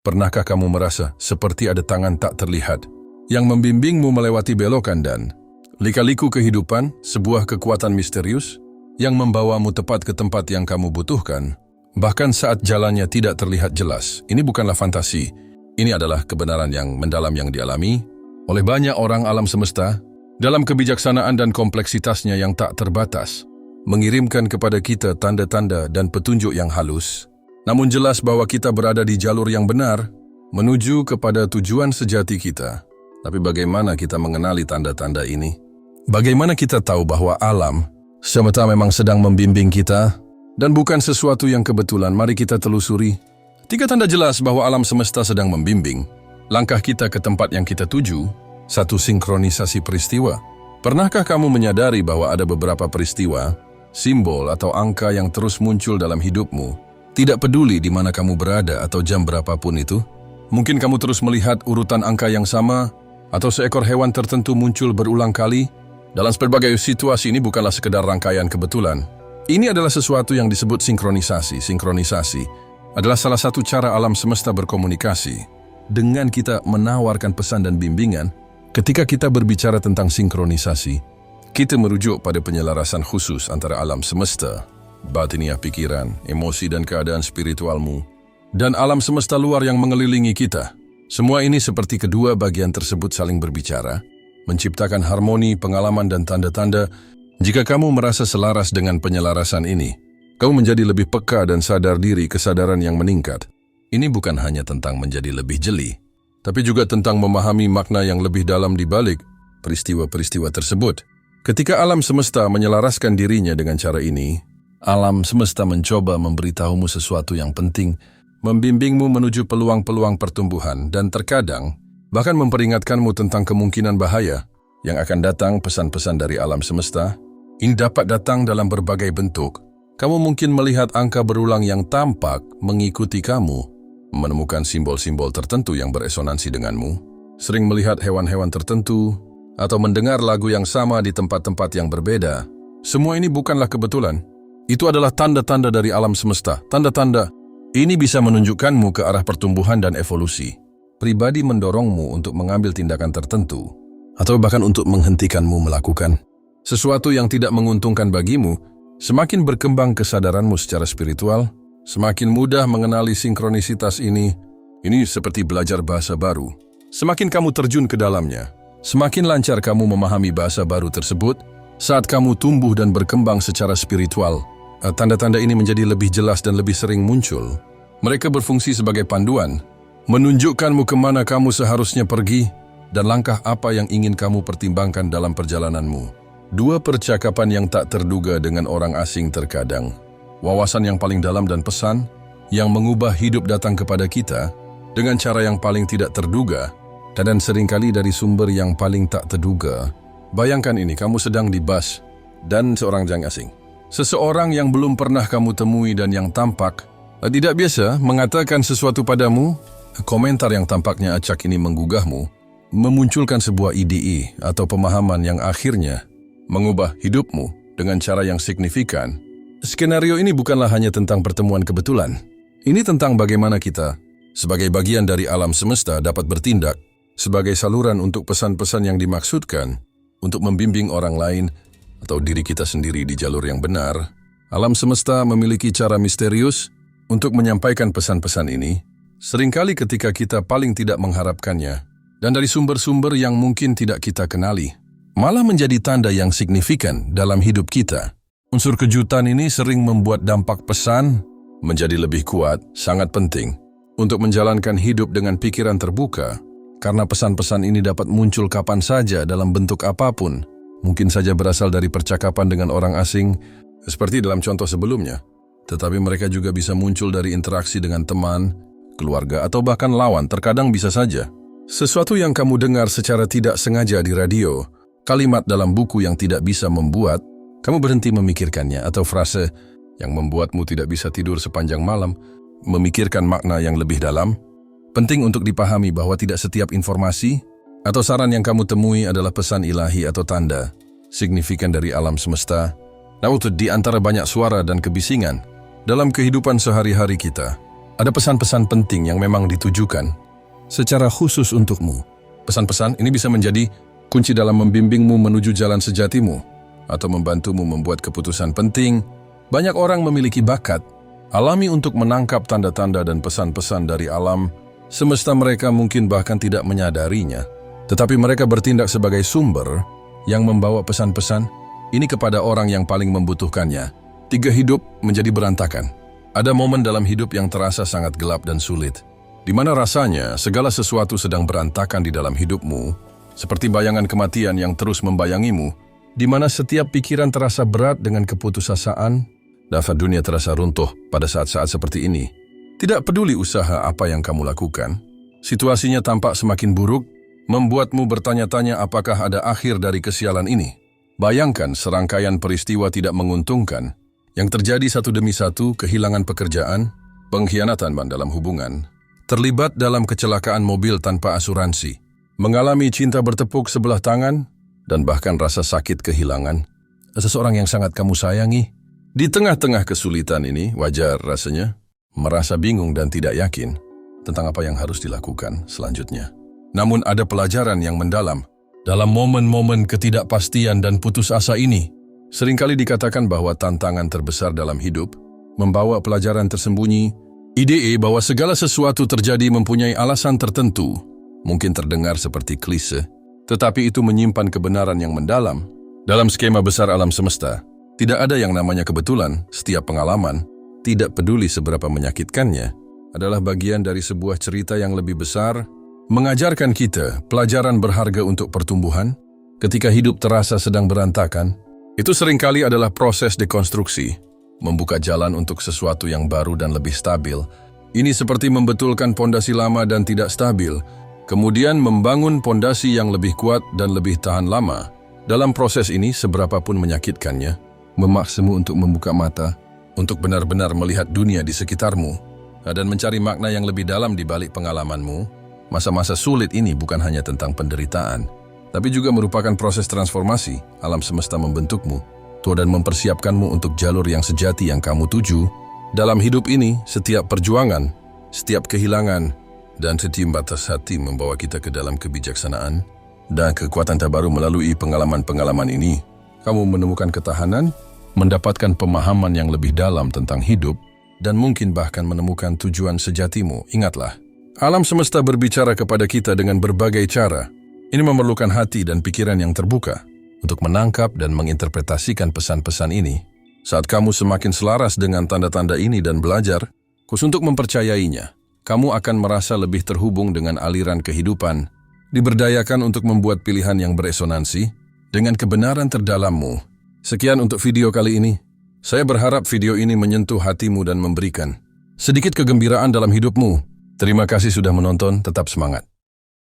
Pernahkah kamu merasa seperti ada tangan tak terlihat yang membimbingmu melewati belokan dan lika-liku kehidupan, sebuah kekuatan misterius yang membawamu tepat ke tempat yang kamu butuhkan, bahkan saat jalannya tidak terlihat jelas? Ini bukanlah fantasi, ini adalah kebenaran yang mendalam yang dialami oleh banyak orang alam semesta dalam kebijaksanaan dan kompleksitasnya yang tak terbatas, mengirimkan kepada kita tanda-tanda dan petunjuk yang halus, namun jelas bahwa kita berada di jalur yang benar menuju kepada tujuan sejati kita. Tapi bagaimana kita mengenali tanda-tanda ini? Bagaimana kita tahu bahwa alam semesta memang sedang membimbing kita dan bukan sesuatu yang kebetulan? Mari kita telusuri 3 tanda jelas bahwa alam semesta sedang membimbing langkah kita ke tempat yang kita tuju. 1. Sinkronisasi peristiwa. Pernahkah kamu menyadari bahwa ada beberapa peristiwa, simbol atau angka yang terus muncul dalam hidupmu? Tidak peduli di mana kamu berada atau jam berapapun itu. Mungkin kamu terus melihat urutan angka yang sama, atau seekor hewan tertentu muncul berulang kali. Dalam berbagai situasi ini bukanlah sekedar rangkaian kebetulan. Ini adalah sesuatu yang disebut sinkronisasi. Sinkronisasi adalah salah satu cara alam semesta berkomunikasi dengan kita, menawarkan pesan dan bimbingan. Ketika kita berbicara tentang sinkronisasi, kita merujuk pada penyelarasan khusus antara alam semesta, batiniah pikiran, emosi dan keadaan spiritualmu, dan alam semesta luar yang mengelilingi kita. Semua ini seperti kedua bagian tersebut saling berbicara, menciptakan harmoni, pengalaman dan tanda-tanda. Jika kamu merasa selaras dengan penyelarasan ini, kamu menjadi lebih peka dan sadar diri, kesadaran yang meningkat. Ini bukan hanya tentang menjadi lebih jeli, tapi juga tentang memahami makna yang lebih dalam di balik peristiwa-peristiwa tersebut. Ketika alam semesta menyelaraskan dirinya dengan cara ini, alam semesta mencoba memberitahumu sesuatu yang penting, membimbingmu menuju peluang-peluang pertumbuhan, dan terkadang bahkan memperingatkanmu tentang kemungkinan bahaya yang akan datang. Pesan-pesan dari alam semesta ini dapat datang dalam berbagai bentuk. Kamu mungkin melihat angka berulang yang tampak mengikuti kamu, menemukan simbol-simbol tertentu yang beresonansi denganmu, sering melihat hewan-hewan tertentu, atau mendengar lagu yang sama di tempat-tempat yang berbeda. Semua ini bukanlah kebetulan. Itu adalah tanda-tanda dari alam semesta. Tanda-tanda ini bisa menunjukkanmu ke arah pertumbuhan dan evolusi. Pribadi mendorongmu untuk mengambil tindakan tertentu, atau bahkan untuk menghentikanmu melakukan sesuatu yang tidak menguntungkan bagimu. Semakin berkembang kesadaranmu secara spiritual, semakin mudah mengenali sinkronisitas ini. Ini seperti belajar bahasa baru. Semakin kamu terjun ke dalamnya, semakin lancar kamu memahami bahasa baru tersebut. Saat kamu tumbuh dan berkembang secara spiritual, tanda-tanda ini menjadi lebih jelas dan lebih sering muncul. Mereka berfungsi sebagai panduan, menunjukkanmu kemana kamu seharusnya pergi dan langkah apa yang ingin kamu pertimbangkan dalam perjalananmu. 2. Percakapan yang tak terduga dengan orang asing. Terkadang wawasan yang paling dalam dan pesan yang mengubah hidup datang kepada kita dengan cara yang paling tidak terduga, dan seringkali dari sumber yang paling tak terduga. Bayangkan ini, kamu sedang di bus dan seorang asing, seseorang yang belum pernah kamu temui dan yang tampak tidak biasa, mengatakan sesuatu padamu. Komentar yang tampaknya acak ini menggugahmu, memunculkan sebuah ide atau pemahaman yang akhirnya mengubah hidupmu dengan cara yang signifikan. Skenario ini bukanlah hanya tentang pertemuan kebetulan. Ini tentang bagaimana kita, sebagai bagian dari alam semesta, dapat bertindak sebagai saluran untuk pesan-pesan yang dimaksudkan untuk membimbing orang lain atau diri kita sendiri di jalur yang benar. Alam semesta memiliki cara misterius untuk menyampaikan pesan-pesan ini, seringkali ketika kita paling tidak mengharapkannya, dan dari sumber-sumber yang mungkin tidak kita kenali, malah menjadi tanda yang signifikan dalam hidup kita. Unsur kejutan ini sering membuat dampak pesan menjadi lebih kuat. Sangat penting untuk menjalankan hidup dengan pikiran terbuka, karena pesan-pesan ini dapat muncul kapan saja dalam bentuk apapun. Mungkin saja berasal dari percakapan dengan orang asing, seperti dalam contoh sebelumnya, tetapi mereka juga bisa muncul dari interaksi dengan teman, keluarga, atau bahkan lawan. Terkadang bisa saja sesuatu yang kamu dengar secara tidak sengaja di radio, kalimat dalam buku yang tidak bisa membuat kamu berhenti memikirkannya, atau frase yang membuatmu tidak bisa tidur sepanjang malam, memikirkan makna yang lebih dalam. Penting untuk dipahami bahwa tidak setiap informasi atau saran yang kamu temui adalah pesan ilahi atau tanda signifikan dari alam semesta. Namun di antara banyak suara dan kebisingan dalam kehidupan sehari-hari kita, Ada pesan-pesan penting yang memang ditujukan secara khusus untukmu. Pesan-pesan ini bisa menjadi kunci dalam membimbingmu menuju jalan sejatimu atau membantumu membuat keputusan penting. Banyak orang memiliki bakat alami untuk menangkap tanda-tanda dan pesan-pesan dari alam semesta. Mereka mungkin bahkan tidak menyadarinya, tetapi mereka bertindak sebagai sumber yang membawa pesan-pesan ini kepada orang yang paling membutuhkannya. 3 hidup menjadi berantakan. Ada momen dalam hidup yang terasa sangat gelap dan sulit, di mana rasanya segala sesuatu sedang berantakan di dalam hidupmu, seperti bayangan kematian yang terus membayangimu, di mana setiap pikiran terasa berat dengan keputusasaan, dan dunia terasa runtuh pada saat-saat seperti ini. Tidak peduli usaha apa yang kamu lakukan, situasinya tampak semakin buruk, membuatmu bertanya-tanya apakah ada akhir dari kesialan ini. Bayangkan serangkaian peristiwa tidak menguntungkan yang terjadi satu demi satu: kehilangan pekerjaan, pengkhianatan dalam hubungan, terlibat dalam kecelakaan mobil tanpa asuransi, mengalami cinta bertepuk sebelah tangan, dan bahkan rasa sakit kehilangan seseorang yang sangat kamu sayangi. Di tengah-tengah kesulitan ini, wajar rasanya merasa bingung dan tidak yakin tentang apa yang harus dilakukan selanjutnya. Namun ada pelajaran yang mendalam dalam momen-momen ketidakpastian dan putus asa ini. Seringkali dikatakan bahwa tantangan terbesar dalam hidup membawa pelajaran tersembunyi. Ide bahwa segala sesuatu terjadi mempunyai alasan tertentu mungkin terdengar seperti klise, tetapi itu menyimpan kebenaran yang mendalam. Dalam skema besar alam semesta, tidak ada yang namanya kebetulan. Setiap pengalaman, tidak peduli seberapa menyakitkannya, adalah bagian dari sebuah cerita yang lebih besar, mengajarkan kita pelajaran berharga untuk pertumbuhan. Ketika hidup terasa sedang berantakan, itu seringkali adalah proses dekonstruksi, membuka jalan untuk sesuatu yang baru dan lebih stabil. Ini seperti membetulkan pondasi lama dan tidak stabil, kemudian membangun pondasi yang lebih kuat dan lebih tahan lama. Dalam proses ini, seberapapun menyakitkannya, memaksamu untuk membuka mata, untuk benar-benar melihat dunia di sekitarmu, dan mencari makna yang lebih dalam di balik pengalamanmu. Masa-masa sulit ini bukan hanya tentang penderitaan, tapi juga merupakan proses transformasi. Alam semesta membentukmu, dan mempersiapkanmu untuk jalur yang sejati yang kamu tuju. Dalam hidup ini, setiap perjuangan, setiap kehilangan, dan setiap batas hati membawa kita ke dalam kebijaksanaan dan kekuatan terbaru. Melalui pengalaman-pengalaman ini, kamu menemukan ketahanan, mendapatkan pemahaman yang lebih dalam tentang hidup, dan mungkin bahkan menemukan tujuan sejatimu. Ingatlah, alam semesta berbicara kepada kita dengan berbagai cara. Ini memerlukan hati dan pikiran yang terbuka untuk menangkap dan menginterpretasikan pesan-pesan ini. Saat kamu semakin selaras dengan tanda-tanda ini dan belajar khusus untuk mempercayainya, kamu akan merasa lebih terhubung dengan aliran kehidupan, diberdayakan untuk membuat pilihan yang beresonansi dengan kebenaran terdalammu. Sekian untuk video kali ini. Saya berharap video ini menyentuh hatimu dan memberikan sedikit kegembiraan dalam hidupmu. Terima kasih sudah menonton, tetap semangat.